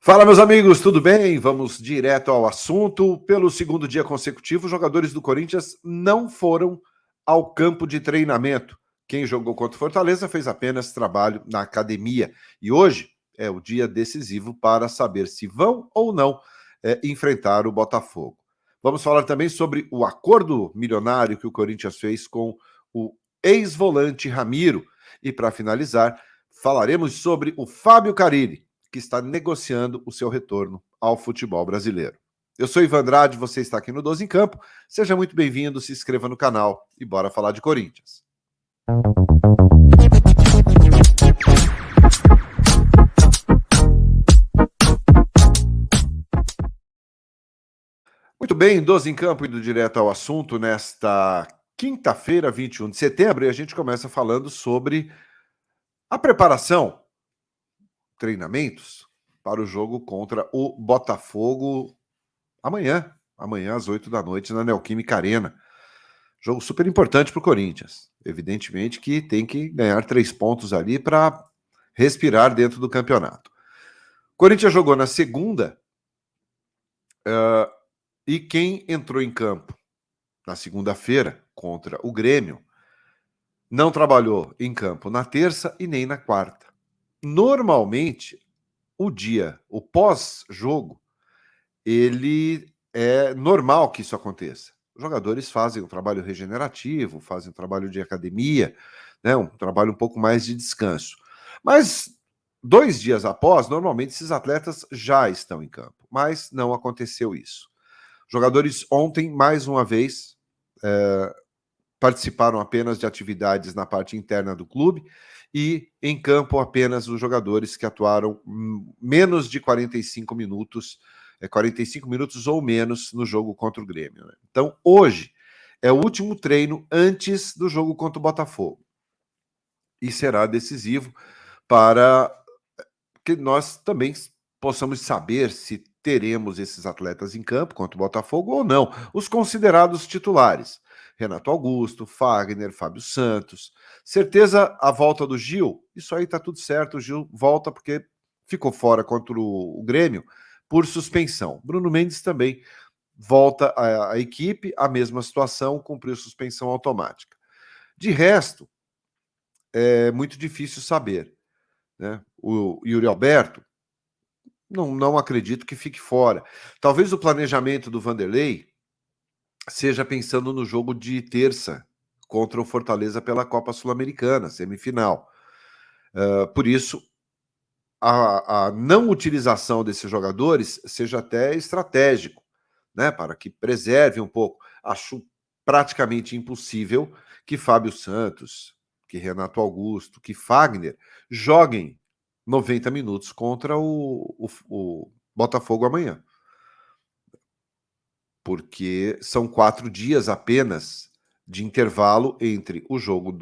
Fala, meus amigos, tudo bem? Vamos direto ao assunto. Pelo segundo dia consecutivo, os jogadores do Corinthians não foram ao campo de treinamento. Quem jogou contra o Fortaleza fez apenas trabalho na academia. E hoje é o dia decisivo para saber se vão ou não enfrentar o Botafogo. Vamos falar também sobre o acordo milionário que o Corinthians fez com o ex-volante Ramiro. E para finalizar, falaremos sobre o Fábio Carille, que está negociando o seu retorno ao futebol brasileiro. Eu sou Ivan Andrade, você está aqui no 12 em Campo. Seja muito bem-vindo, se inscreva no canal e bora falar de Corinthians. Muito bem, 12 em Campo, indo direto ao assunto nesta quinta-feira, 21 de setembro, e a gente começa falando sobre a preparação, treinamentos para o jogo contra o Botafogo amanhã às 8 da noite, na Neoquímica Arena. Jogo super importante para o Corinthians. Evidentemente que tem que ganhar 3 pontos ali para respirar dentro do campeonato. O Corinthians jogou na segunda e quem entrou em campo na segunda-feira contra o Grêmio não trabalhou em campo na terça e nem na quarta. Normalmente, o pós-jogo, ele é normal que isso aconteça. Os jogadores fazem um trabalho regenerativo, fazem um trabalho de academia, né, um trabalho um pouco mais de descanso. Mas 2 dias após, normalmente esses atletas já estão em campo, mas não aconteceu isso. Os jogadores ontem, mais uma vez, participaram apenas de atividades na parte interna do clube e em campo apenas os jogadores que atuaram menos de 45 minutos 45 minutos ou menos no jogo contra o Grêmio. Né? Então, hoje é o último treino antes do jogo contra o Botafogo. E será decisivo para que nós também possamos saber se teremos esses atletas em campo contra o Botafogo ou não. Os considerados titulares. Renato Augusto, Fagner, Fábio Santos. Certeza a volta do Gil? Isso aí tá tudo certo. O Gil volta porque ficou fora contra o Grêmio por suspensão. Bruno Mendes também volta à equipe, a mesma situação, cumpriu suspensão automática. De resto, é muito difícil saber. Né? O Yuri Alberto, não acredito que fique fora. Talvez o planejamento do Vanderlei seja pensando no jogo de terça contra o Fortaleza pela Copa Sul-Americana, semifinal. Por isso, a não utilização desses jogadores seja até estratégico, né, para que preserve um pouco. Acho praticamente impossível que Fábio Santos, que Renato Augusto, que Fagner joguem 90 minutos contra o Botafogo amanhã. Porque são 4 dias apenas de intervalo entre o jogo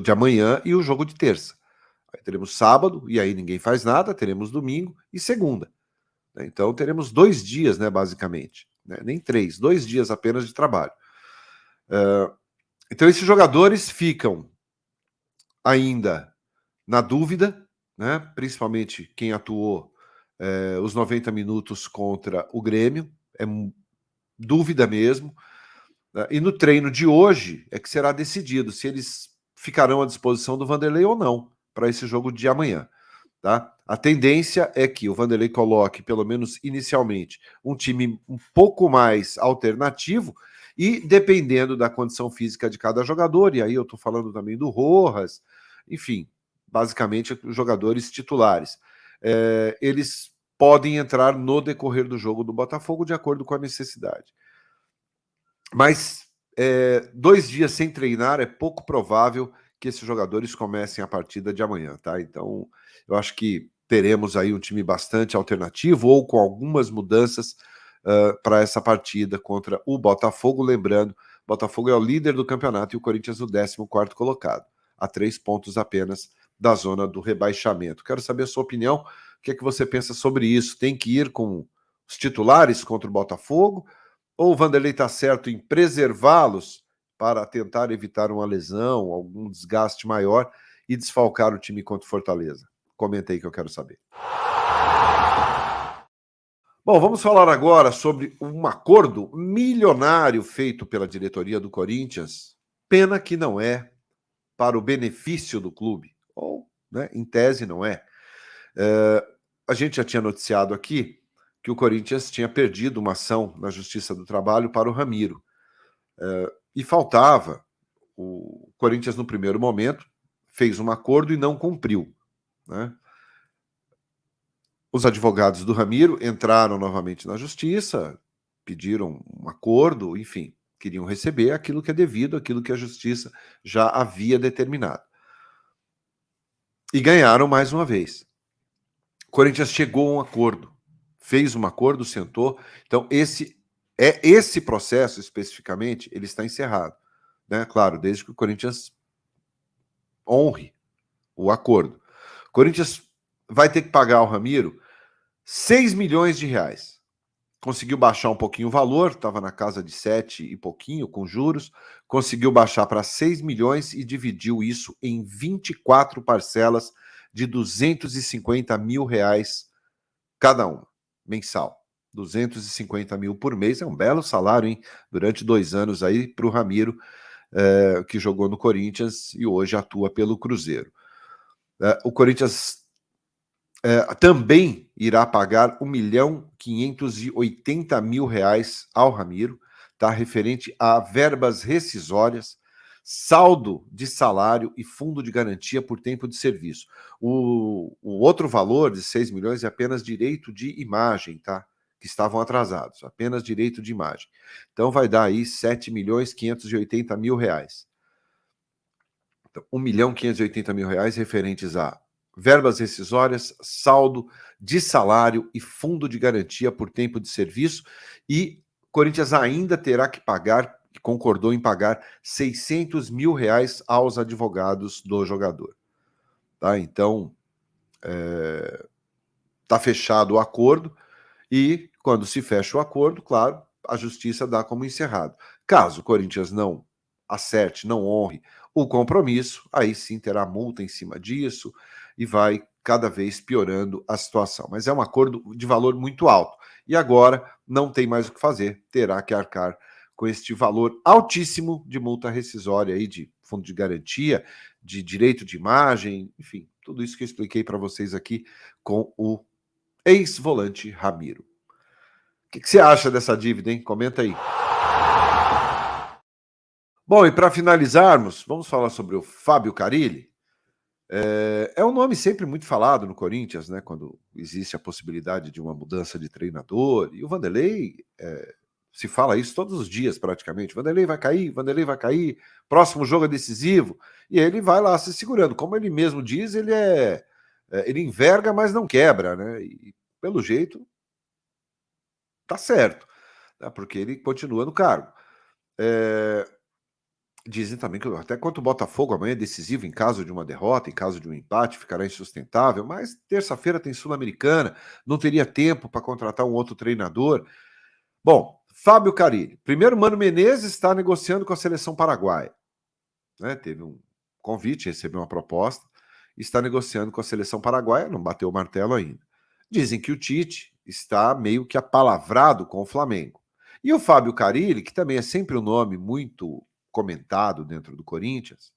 de amanhã e o jogo de terça. Aí teremos sábado, e aí ninguém faz nada, teremos domingo e segunda. Então teremos 2 dias, né, basicamente. Né? Nem 3, 2 dias apenas de trabalho. Então esses jogadores ficam ainda na dúvida, né? Principalmente quem atuou os 90 minutos contra o Grêmio, é dúvida mesmo. Né? E no treino de hoje é que será decidido se eles ficarão à disposição do Vanderlei ou não para esse jogo de amanhã. Tá? A tendência é que o Vanderlei coloque, pelo menos inicialmente, um time um pouco mais alternativo e dependendo da condição física de cada jogador, e aí eu estou falando também do Rojas, enfim, basicamente os jogadores titulares. Eles podem entrar no decorrer do jogo do Botafogo de acordo com a necessidade. Mas 2 dias sem treinar é pouco provável que esses jogadores comecem a partida de amanhã, tá? Então, eu acho que teremos aí um time bastante alternativo ou com algumas mudanças para essa partida contra o Botafogo. Lembrando, Botafogo é o líder do campeonato e o Corinthians o 14º colocado, a 3 pontos apenas da zona do rebaixamento. Quero saber a sua opinião, o que é que você pensa sobre isso? Tem que ir com os titulares contra o Botafogo? Ou o Vanderlei está certo em preservá-los para tentar evitar uma lesão, algum desgaste maior e desfalcar o time contra o Fortaleza? Comenta aí que eu quero saber. Bom, vamos falar agora sobre um acordo milionário feito pela diretoria do Corinthians. Pena que não é para o benefício do clube, ou, né, em tese, não é. A gente já tinha noticiado aqui que o Corinthians tinha perdido uma ação na Justiça do Trabalho para o Ramiro. E faltava. O Corinthians, no primeiro momento, fez um acordo e não cumpriu, né? Os advogados do Ramiro entraram novamente na justiça, pediram um acordo, enfim, queriam receber aquilo que é devido, aquilo que a justiça já havia determinado. E ganharam mais uma vez. O Corinthians chegou a um acordo, fez um acordo, sentou. Então, esse processo especificamente, ele está encerrado, né? Claro, desde que o Corinthians honre o acordo. O Corinthians vai ter que pagar ao Ramiro 6 milhões de reais. Conseguiu baixar um pouquinho o valor, estava na casa de 7 e pouquinho, com juros, conseguiu baixar para 6 milhões e dividiu isso em 24 parcelas de 250 mil reais cada uma, mensal. 250 mil por mês, é um belo salário, hein? Durante 2 anos aí para o Ramiro, que jogou no Corinthians e hoje atua pelo Cruzeiro. O Corinthians também irá pagar 1.580.000 reais ao Ramiro, tá? Referente a verbas rescisórias, saldo de salário e fundo de garantia por tempo de serviço. O outro valor de 6 milhões é apenas direito de imagem, tá? Que estavam atrasados, apenas direito de imagem. Então vai dar aí 7.580.000 reais. Então, 1.580.000 reais referentes a verbas rescisórias, saldo de salário e fundo de garantia por tempo de serviço. E Corinthians ainda terá que pagar, concordou em pagar 600 mil reais aos advogados do jogador. Tá? Então, está fechado o acordo e quando se fecha o acordo, claro, a justiça dá como encerrado. Caso o Corinthians não acerte, não honre o compromisso, aí sim terá multa em cima disso e vai cada vez piorando a situação. Mas é um acordo de valor muito alto. E agora não tem mais o que fazer, terá que arcar com este valor altíssimo de multa rescisória aí, de fundo de garantia, de direito de imagem, enfim, tudo isso que eu expliquei para vocês aqui com o ex-volante Ramiro. O que você acha dessa dívida, hein? Comenta aí. Bom, e para finalizarmos, vamos falar sobre o Fábio Carille. É um nome sempre muito falado no Corinthians, né? Quando existe a possibilidade de uma mudança de treinador. E o Vanderlei, se fala isso todos os dias praticamente. Vanderlei vai cair, Vanderlei vai cair, próximo jogo é decisivo. E ele vai lá se segurando. Como ele mesmo diz, ele enverga, mas não quebra, né? E pelo jeito, tá certo, né? Porque ele continua no cargo. Dizem também que até quanto o Botafogo amanhã é decisivo em caso de uma derrota, em caso de um empate, ficará insustentável, mas terça-feira tem Sul-Americana, não teria tempo para contratar um outro treinador. Bom, Fábio Carille. Primeiro, Mano Menezes está negociando com a seleção paraguaia, né? Teve um convite, recebeu uma proposta, está negociando com a seleção paraguaia, não bateu o martelo ainda. Dizem que o Tite está meio que apalavrado com o Flamengo. E o Fábio Carille, que também é sempre um nome muito comentado dentro do Corinthians,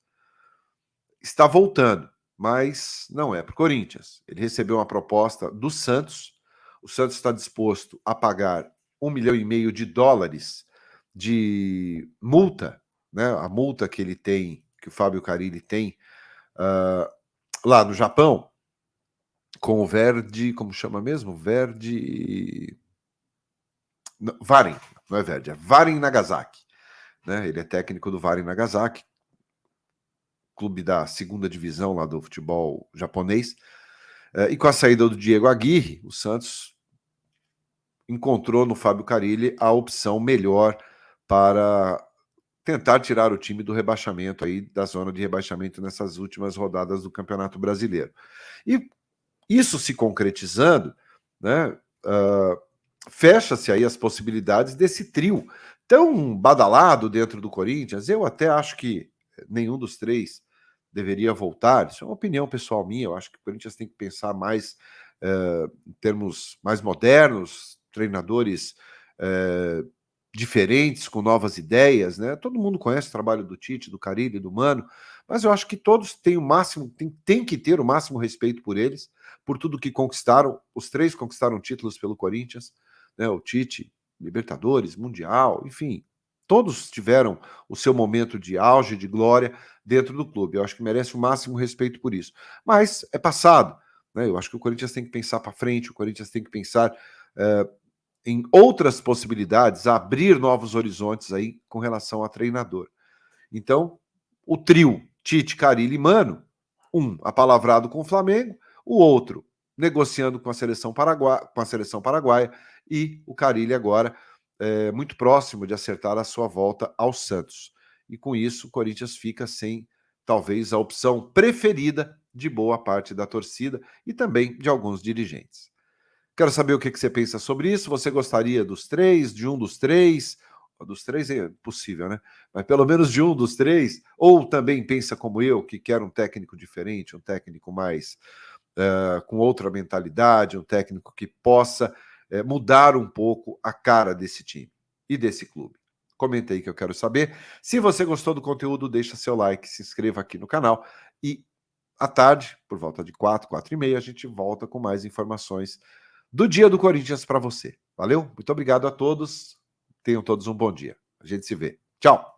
está voltando, mas não é para o Corinthians. Ele recebeu uma proposta do Santos. O Santos está disposto a pagar 1,5 milhão de dólares de multa, né? A multa que ele tem, que o Fábio Carille tem lá no Japão, com o Verde, como chama mesmo? Verde. Não, Varen, não é Verde, é Varen Nagasaki. Né? Ele é técnico do Varen Nagasaki, clube da segunda divisão lá do futebol japonês. E com a saída do Diego Aguirre, o Santos encontrou no Fábio Carille a opção melhor para tentar tirar o time do rebaixamento aí, da zona de rebaixamento nessas últimas rodadas do Campeonato Brasileiro. E isso se concretizando, né, fecha-se aí as possibilidades desse trio tão badalado dentro do Corinthians. Eu até acho que nenhum dos três deveria voltar. Isso é uma opinião pessoal minha. Eu acho que o Corinthians tem que pensar mais em termos mais modernos, treinadores diferentes, com novas ideias, né? Todo mundo conhece o trabalho do Tite, do Carille, do Mano, mas eu acho que todos têm o máximo, tem que ter o máximo respeito por eles, por tudo que conquistaram. Os três conquistaram títulos pelo Corinthians, né? O Tite, Libertadores, Mundial, enfim, todos tiveram o seu momento de auge, de glória dentro do clube. Eu acho que merece o máximo respeito por isso. Mas é passado, né? Eu acho que o Corinthians tem que pensar para frente, o Corinthians tem que pensar em outras possibilidades, abrir novos horizontes aí com relação a treinador. Então, o trio Tite, Carille e Mano, um apalavrado com o Flamengo, o outro negociando com a seleção paraguaia e o Carille agora muito próximo de acertar a sua volta ao Santos. E com isso, o Corinthians fica sem talvez a opção preferida de boa parte da torcida e também de alguns dirigentes. Quero saber o que você pensa sobre isso. Você gostaria dos três, de um dos três? Dos três é possível, né? Mas pelo menos de um dos três? Ou também pensa como eu, que quer um técnico diferente, um técnico mais com outra mentalidade, um técnico que possa mudar um pouco a cara desse time e desse clube? Comenta aí que eu quero saber. Se você gostou do conteúdo, deixa seu like, se inscreva aqui no canal e à tarde, por volta de 4h, 4h30, a gente volta com mais informações do dia do Corinthians para você. Valeu? Muito obrigado a todos. Tenham todos um bom dia. A gente se vê. Tchau!